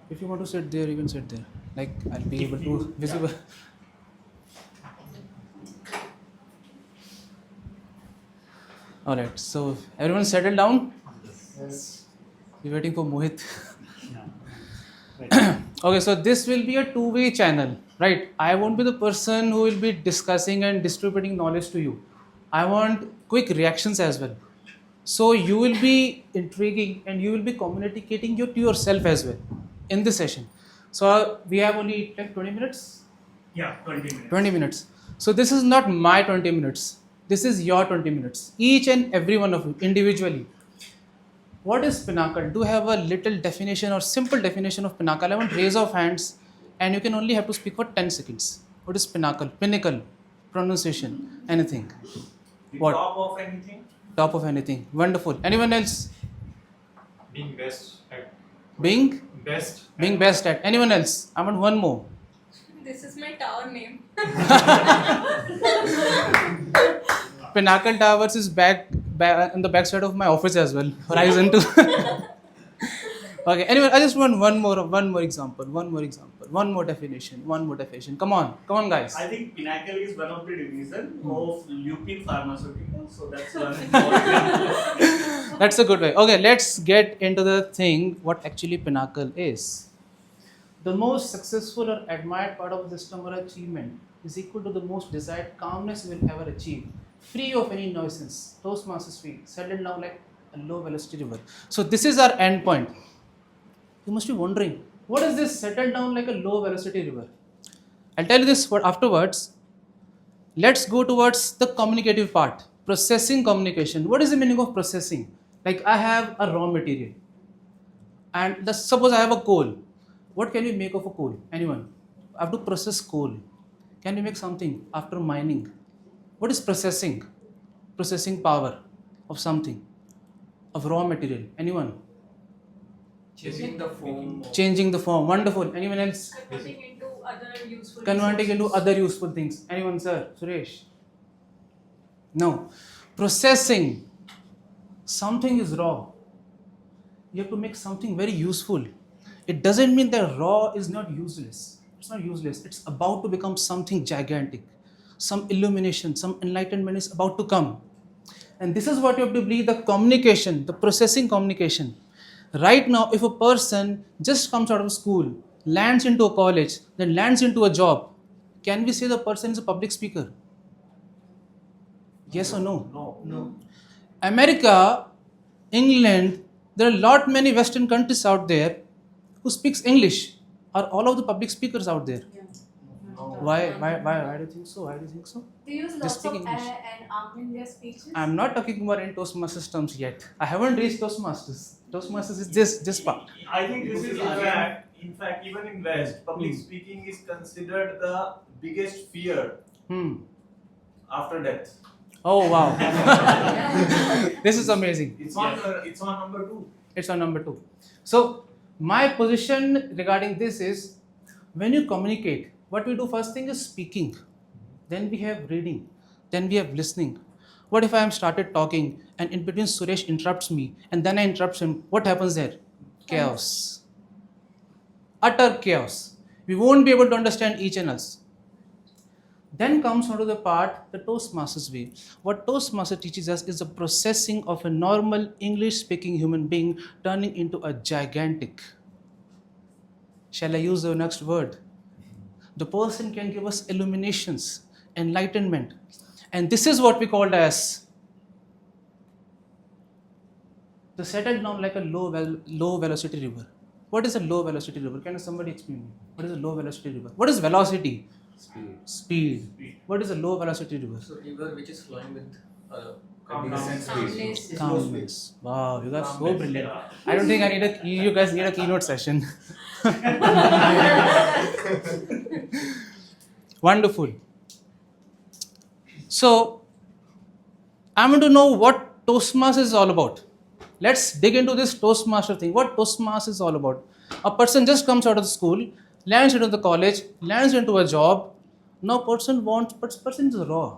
If you want to sit there, you can sit there. Like I'll be able to visible. All right. So everyone settle down. Yes. We're waiting for Mohit. Right. Okay. So this will be a two-way channel, right? I won't be the person who will be discussing and distributing knowledge to you. I want quick reactions as well. So you will be intriguing and you will be communicating you to yourself as well in this session. So we have only like 20 minutes. Yeah, 20 minutes. 20 minutes. So this is not my 20 minutes. This is your 20 minutes. Each and every one of you individually. What is pinnacle? Do you have a little definition or simple definition of pinnacle? I want raise of hands and you can only have to speak for 10 seconds. What is pinnacle? Pinnacle. Pronunciation. Anything. The What? top of anything? Top of anything. Wonderful. Anyone else? Being best at Being? best. Being best at. Anyone else? I want one more. This is my tower name. Pinnacle Towers is back on the backside of my office as well. Horizon 2. Okay. Anyway, I just want one more example. One more definition. Come on, guys. I think Pinnacle is one of the division of Lupin Pharmaceuticals, so that's one important. That's a good way. Okay, let's get into the thing. What actually Pinnacle is? The most successful or admired part of the system or achievement is equal to the most desired calmness you will ever achieve, free of any nuisance. Toastmasters feel settled down like a low velocity river. So this is our end point. You must be wondering, what is this settled down like a low velocity river? I'll tell you this afterwards. Let's go towards the communicative part. Processing communication. What is the meaning of processing? Like I have a raw material and suppose I have a coal. What can we make of a coal? Anyone? I have to process coal. Can we make something after mining? What is processing? Processing power of something, of raw material. Anyone? Changing the form. Changing the form. Wonderful. Anyone else? Converting into other useful Converting into resources. other useful things. Anyone, sir? Suresh? No. Processing. Something is raw. You have to make something very useful. It doesn't mean that raw is not useless. It's not useless. It's about to become something gigantic. Some illumination, some enlightenment is about to come. And this is what you have to believe, the communication, the processing communication. Right now, if a person just comes out of school, lands into a college, then lands into a job, can we say the person is a public speaker? Yes or no? No. America, England, there are a lot many Western countries out there who speaks English. Are all of the public speakers out there? No. Why do you think so? Why do you think so? They use They lots speak of English. and in their speeches. I'm not talking about in Toastmasters terms yet. I haven't reached Toastmasters. Toastmasters is this part. I think this is in fact even in West, public speaking is considered the biggest fear after death. Oh wow. This is amazing. It's on number 2. It's on number 2. So my position regarding this is, when you communicate, what we do first thing is speaking. Then we have reading. Then we have listening. What if I am started talking and in between Suresh interrupts me and then I interrupt him? What happens there? Chaos. Utter chaos. We won't be able to understand each and else. Then comes onto the part, the Toastmasters way. What Toastmaster teaches us is the processing of a normal English-speaking human being turning into a gigantic. Shall I use the next word? The person can give us illuminations, enlightenment. And this is what we called as the settled down like a low velocity river. What is a low velocity river? Can somebody explain me? What is a low velocity river? What is velocity? Speed. What is a low velocity river? So river which is flowing with Calmness. Calmness. Calmness. Wow, you guys are so brilliant. I don't think you guys need a keynote session. Wonderful. So, I want to know what Toastmasters is all about. Let's dig into this Toastmaster thing. What Toastmasters is all about. A person just comes out of the school, lands into the college, lands into a job. Now person is raw.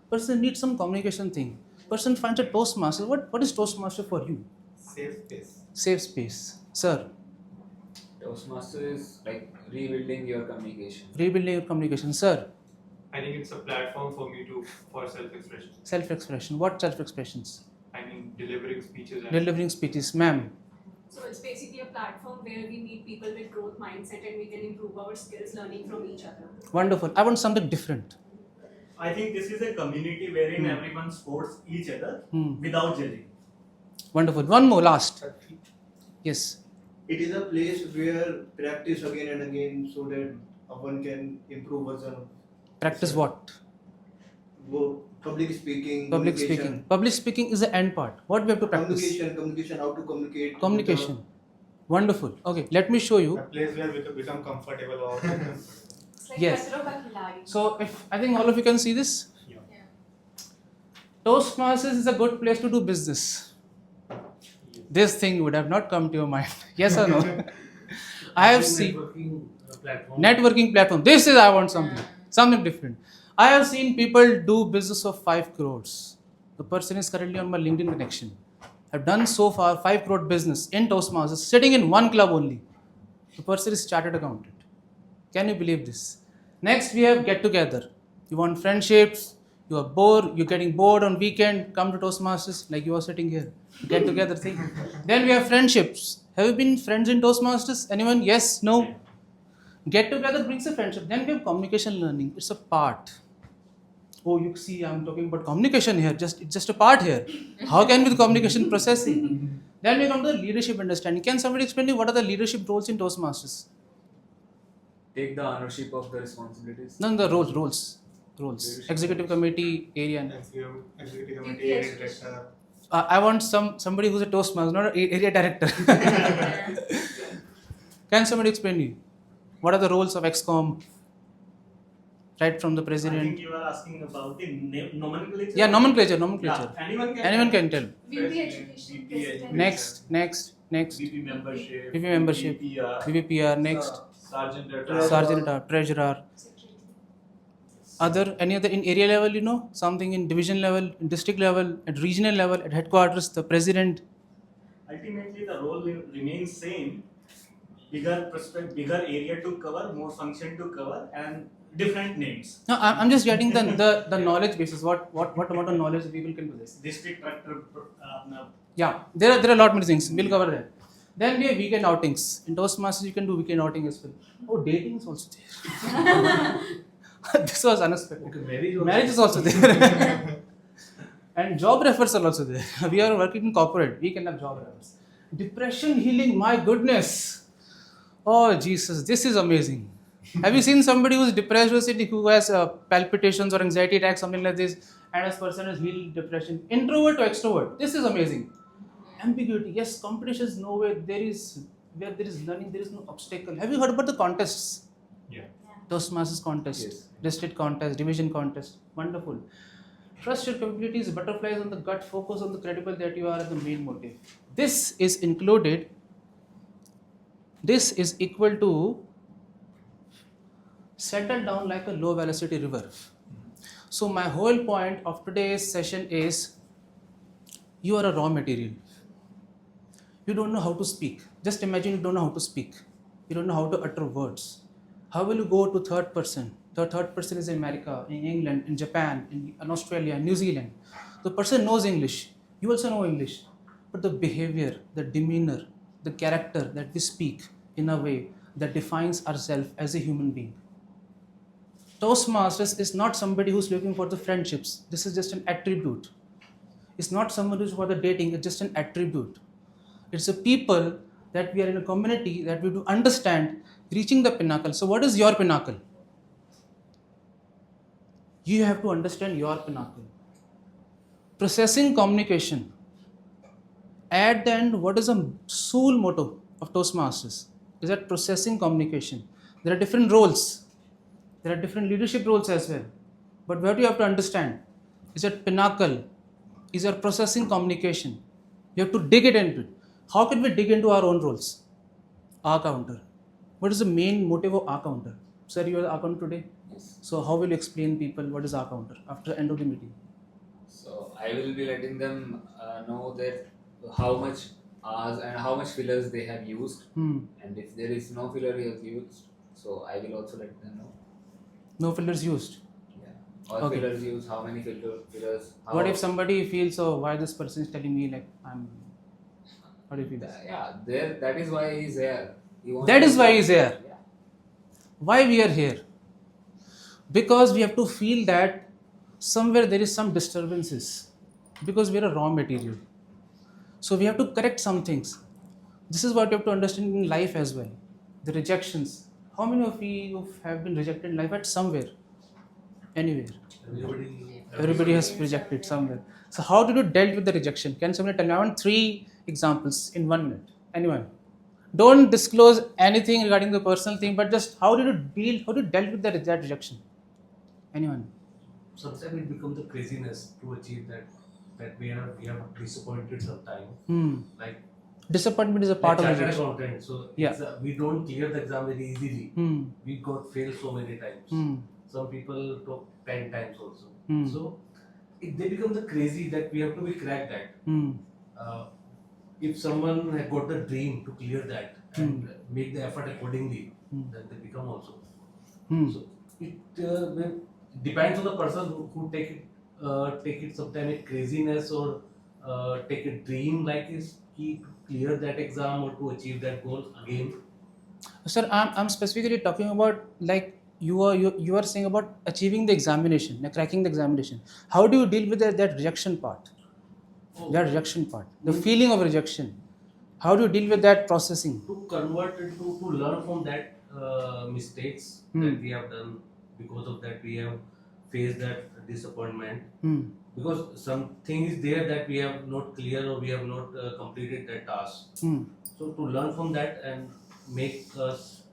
Person needs some communication thing. Person finds a Toastmaster. What is Toastmaster for you? Safe space. Safe space. Sir. Toastmaster is like rebuilding your communication. Rebuilding your communication, sir. I think it's a platform for me to for self-expression. Self-expression. What self-expressions? I mean, delivering speeches and Delivering speeches, ma'am. So it's basically a platform where we meet people with growth mindset and we can improve our skills learning from each other. Wonderful. I want something different. I think this is a community wherein everyone supports each other without judging. Wonderful. One more, last. Yes. It is a place where practice again and again so that one can improve version of Practice what? public speaking. Public communication. speaking. Public speaking is the end part. What we have to practice? Communication, how to communicate. Communication. Wonderful. Okay, let me show you. A place where we could become comfortable or It's like Yes. Khatro Ka Khiladi. So, if I think all of you can see this, Toastmasters is a good place to do business. This thing would have not come to your mind. Yes or no? I have seen networking platform. This is I want something different. I have seen people do business of 5 crores. The person is currently on my LinkedIn connection. I've done so far 5 crore business in Toastmasters, sitting in one club only. The person is chartered accountant. Can you believe this? Next, we have get together. You want friendships. You are bored. You're getting bored on weekend. Come to Toastmasters, like you are sitting here. Get together thing. Then we have friendships. Have you been friends in Toastmasters? Anyone? Yes? No? Get together brings a friendship. Then we have communication learning. It's a part. Oh, you see, I'm talking about communication here. It's just a part here. How can we do communication processing? Then we come to the leadership understanding. Can somebody explain to me what are the leadership roles in Toastmasters? Take the ownership of the responsibilities. No, the roles. Executive committee, area. executive committee, area director. I want somebody who's a Toastmaster, not an area director. Can somebody explain me? What are the roles of XCOM? Right from the I president. think you are asking about the nomenclature. Yeah, nomenclature. Yeah, Anyone can tell. VP Education, President. Next. VP membership. VP membership. VPR. VPR. Next. Sergeant Sergeant at treasurer. Any other in area level, something in division level, in district level, at regional level, at headquarters, the president. Ultimately, the role will remain same. Bigger area to cover, more function to cover, and different names. No, I'm just getting the knowledge basis. What amount of knowledge people can do this? District director. Yeah, there are a lot many things. We'll cover that. Then we have weekend outings. In Toastmasters, you can do weekend outing as well. Oh, dating is also there. This was unexpected. Marriage is also there. And job refers are also there. We are working in corporate. We can have job refers. Depression healing, my goodness. Oh, Jesus, this is amazing. Have you seen somebody who is depressed or who has palpitations or anxiety attacks, something like this, and this person has healed depression? Introvert to extrovert. This is amazing. Ambiguity. Yes, competition is nowhere. Where there is learning, there is no obstacle. Have you heard about the contests? yeah. Toastmasters contest, Yes. district contest, division contest. Wonderful. Trust your capabilities, butterflies on the gut, focus on the credible that you are, the main motive. This is included. This is equal to settle down like a low velocity river. So my whole point of today's session is you are a raw material. You don't know how to speak. Just imagine you don't know how to speak. You don't know how to utter words. How will you go to third person? The third person is in America, in England, in Japan, in Australia, in New Zealand. The person knows English. You also know English. But the behavior, the demeanor, the character that we speak in a way that defines ourselves as a human being. Toastmasters is not somebody who's looking for the friendships. This is just an attribute. It's not someone who's for the dating. It's just an attribute. It's a people that we are in a community that we do understand reaching the pinnacle. So what is your pinnacle? You have to understand your pinnacle. Processing communication. At the end, what is the sole motto of Toastmasters? Is that processing communication. There are different roles. There are different leadership roles as well. But what you have to understand is that pinnacle is your processing communication. You have to dig it into it. How can we dig into our own roles? R counter. What is the main motive of R counter? Sir, you are the R counter today. Yes. So how will you explain people what is R counter after the end of the meeting? So I will be letting them know that how much hours and how much fillers they have used. Hmm. And if there is no filler he has used, so I will also let them know. No fillers used. Yeah. Or Okay. fillers used, how many fillers. What if somebody feels, oh, why this person is telling me like I'm. How do you feel? Yeah, there. That is why he's here. He wants That to- is why he's here. Yeah. Why we are here? Because we have to feel that somewhere there is some disturbances. Because we are a raw material. So we have to correct some things. This is what you have to understand in life as well. The rejections. How many of you have been rejected in life at somewhere? Anywhere. Everybody has rejected somewhere. So how did you dealt with the rejection? Can somebody tell me? I want 3 examples in 1 minute. Anyone? Don't disclose anything regarding the personal thing, but just how did you dealt with that rejection? Anyone? Sometimes it becomes a craziness to achieve that we have disappointed sometime. Like Disappointment is a part of chartered rejection. accountant, so Yeah. we don't clear the exam very easily. We got failed so many times. Some people took 10 times also. So they become the crazy that we have to be cracked that. If someone had got the dream to clear that and make the effort accordingly, then they become also. So it depends on the person who take it sometimes a craziness or take a dream like this to clear that exam or to achieve that goal again. Sir, I'm specifically talking about like you are saying about achieving the examination, like cracking the examination. How do you deal with that rejection part? That rejection part, the feeling of rejection. How do you deal with that processing? To convert it to learn from that mistakes that we have done. Because of that we have faced that disappointment. Because something is there that we have not clear or we have not completed that task. So to learn from that and make us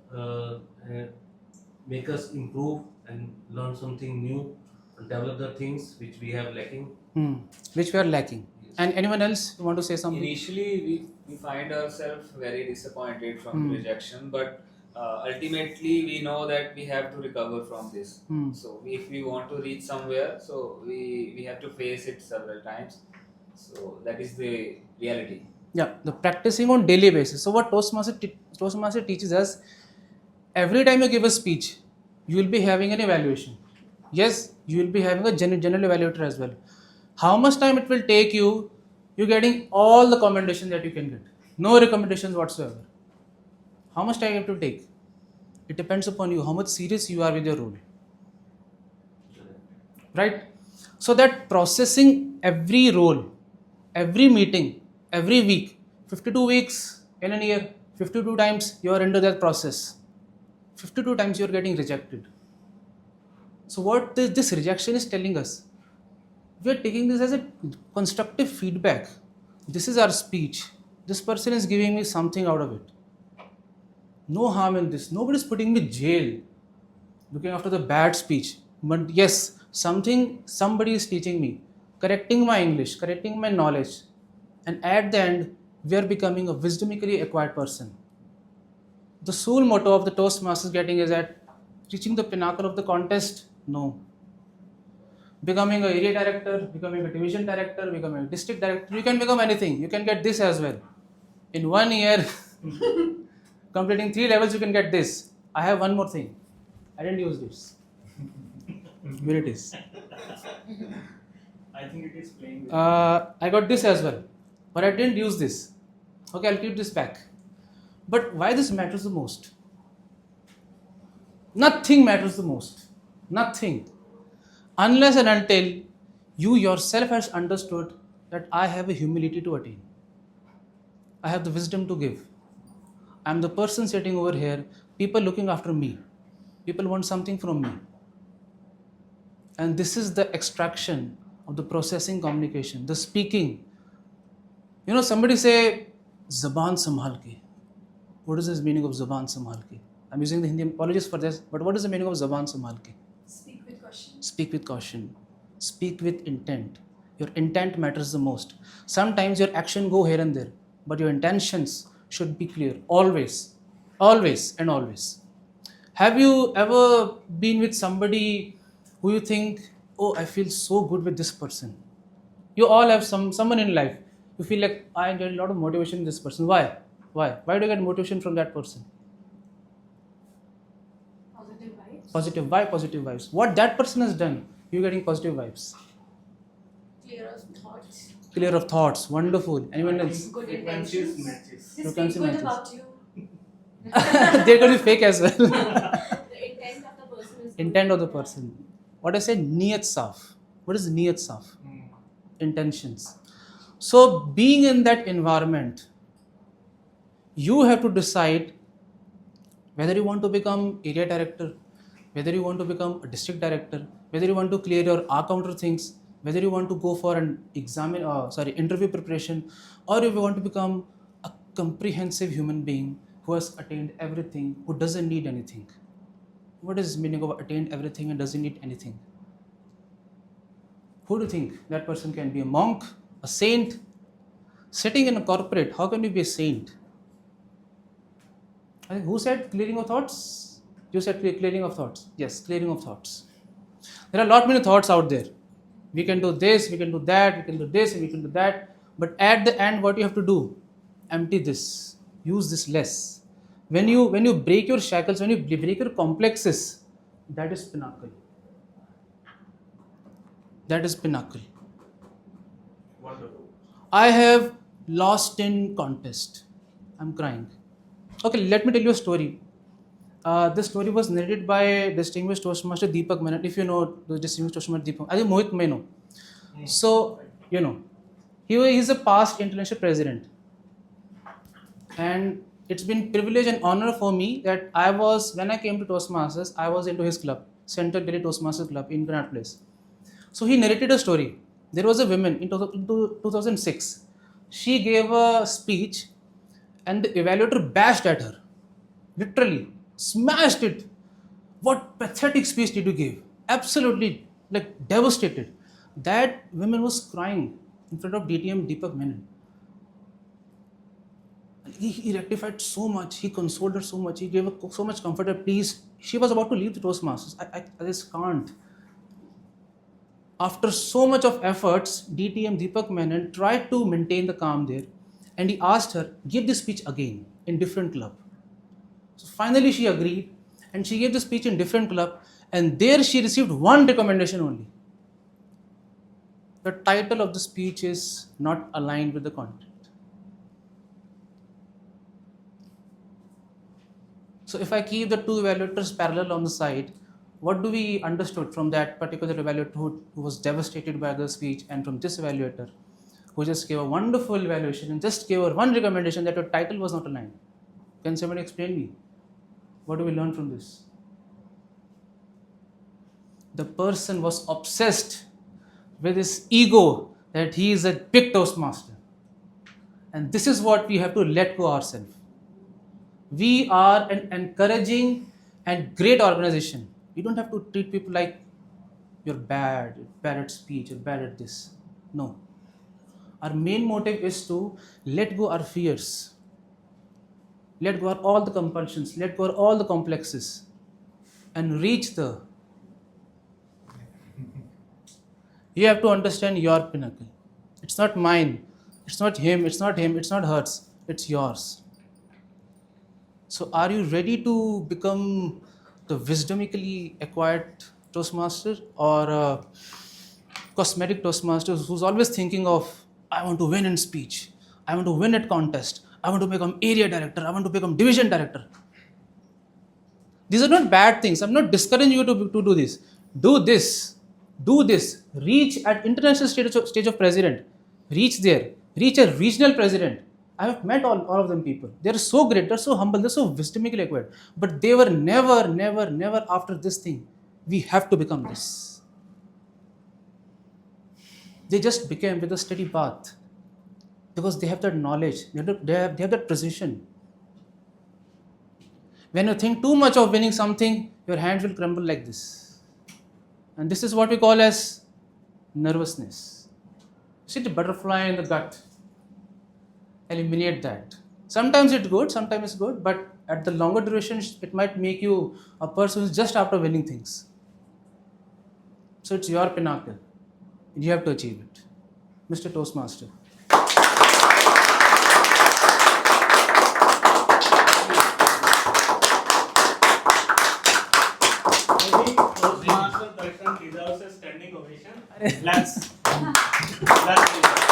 improve and learn something new and develop the things which we have lacking. Which we are lacking. Yes. And anyone else want to say something? Initially, we find ourselves very disappointed from the rejection, but ultimately we know that we have to recover from this. So if we want to reach somewhere, so we have to face it several times. So that is the reality. Yeah, the practicing on daily basis. So what Toastmaster teaches us, every time you give a speech, you will be having an evaluation. Yes, you will be having a general evaluator as well. How much time it will take you? You're getting all the commendations that you can get. No recommendations whatsoever. How much time you have to take? It depends upon you, how much serious you are with your role. Right? So that processing every role, every meeting, every week, 52 weeks in a year, 52 times you are into that process. 52 times you are getting rejected. So what this rejection is telling us, we are taking this as a constructive feedback. This is our speech. This person is giving me something out of it. No harm in this. Nobody is putting me in jail looking after the bad speech. But yes, somebody is teaching me, correcting my English, correcting my knowledge. And at the end, we are becoming a wisdomically acquired person. The sole motto of the Toastmasters getting is that reaching the pinnacle of the contest? No. Becoming an area director, becoming a division director, becoming a district director, you can become anything. You can get this as well. In 1 year, completing 3 levels, you can get this. I have one more thing. I didn't use this. Here it is. I think it is playing with I got this as well, but I didn't use this. Okay, I'll keep this back. But why this matters the most? Nothing matters the most. Nothing. Unless and until you yourself has understood that I have a humility to attain. I have the wisdom to give. I'm the person sitting over here, people looking after me. People want something from me. And this is the extraction of the processing communication, the speaking. You know, somebody say, Zaban Samhal ke. What is this meaning of Zaban Samhal ke? I'm using the Hindi, apologies for this, but what is the meaning of Zaban Samhal ke? Speak with caution. Speak with caution. Speak with intent. Your intent matters the most. Sometimes your action go here and there, but your intentions should be clear. Always. Always and always. Have you ever been with somebody who you think, oh, I feel so good with this person? You all have someone in life. You feel like I get a lot of motivation in this person. Why? Why? Why do you get motivation from that person? Positive vibes. Positive. Why positive vibes? What that person has done, you're getting positive vibes. Clear of thoughts. Clear of thoughts. Wonderful. Anyone else? Good Frequencies intentions. matches. You Just can speak see good matches. about you. They're going to be fake as well. The intent of the person is good. Intent of the person. What I say, niyat saf. What is niyat saf? Intentions. So being in that environment, you have to decide whether you want to become area director, whether you want to become a district director, whether you want to clear your R-counter things, whether you want to go for an interview preparation, or if you want to become a comprehensive human being who has attained everything, who doesn't need anything. What is the meaning of attained everything and doesn't need anything? Who do you think that person can be? A monk, a saint? Sitting in a corporate, how can you be a saint? I think who said clearing of thoughts? You said clearing of thoughts. Yes, clearing of thoughts. There are a lot many thoughts out there. We can do this, we can do that, we can do this, and we can do that. But at the end, what you have to do? Empty this. Use this less. When you break your shackles, when you break your complexes, that is pinnacle. That is pinnacle. Wonderful. I have lost in contest. I'm crying. Okay, let me tell you a story. This story was narrated by distinguished Toastmaster Deepak Menon. If you know the distinguished Toastmaster Deepak, I think Mohit may know. So, you know, he's a past international president. And it's been privilege and honor for me that when I came to Toastmasters, I was into his club, Central Delhi Toastmasters Club in Connaught Place. So he narrated a story. There was a woman in 2006. She gave a speech and the evaluator bashed at her. Literally, smashed it. What pathetic speech did you give? Absolutely, like devastated. That woman was crying in front of DTM Deepak Menon. He rectified so much, he consoled her so much, he gave her so much comfort that please, she was about to leave the Toastmasters. I just can't. After so much of efforts, DTM Deepak Menon tried to maintain the calm there and he asked her, give this speech again in different club. So finally she agreed and she gave the speech in different club and there she received one recommendation only. The title of the speech is not aligned with the content. So if I keep the two evaluators parallel on the side, what do we understood from that particular evaluator who was devastated by the speech and from this evaluator who just gave a wonderful evaluation and just gave her one recommendation that your title was not aligned? Can somebody explain me? What do we learn from this? The person was obsessed with his ego that he is a big Toastmaster. And this is what we have to let go ourselves. We are an encouraging and great organization. You don't have to treat people like you're bad at speech, you're bad at this. No. Our main motive is to let go our fears. Let go all the compulsions, let go all the complexes and reach the... You have to understand your pinnacle. It's not mine, it's not him, it's not hers, it's yours. So are you ready to become the wisdomically acquired Toastmaster or a cosmetic Toastmaster who's always thinking of, I want to win in speech, I want to win at contest, I want to become area director, I want to become division director. These are not bad things. I'm not discouraging you to do this. Do this. Reach at international stage of president. Reach there. Reach a regional president. I have met all of them people. They're so great, they're so humble, they're so wisdomically acquired. But they were never after this thing. We have to become this. They just became with a steady path. Because they have that knowledge, they have that precision. When you think too much of winning something, your hands will crumble like this. And this is what we call as nervousness. See the butterfly in the gut. Eliminate that. Sometimes it's good, but at the longer duration, it might make you a person who's just after winning things. So it's your pinnacle. You have to achieve it. Mr. Toastmaster. Let's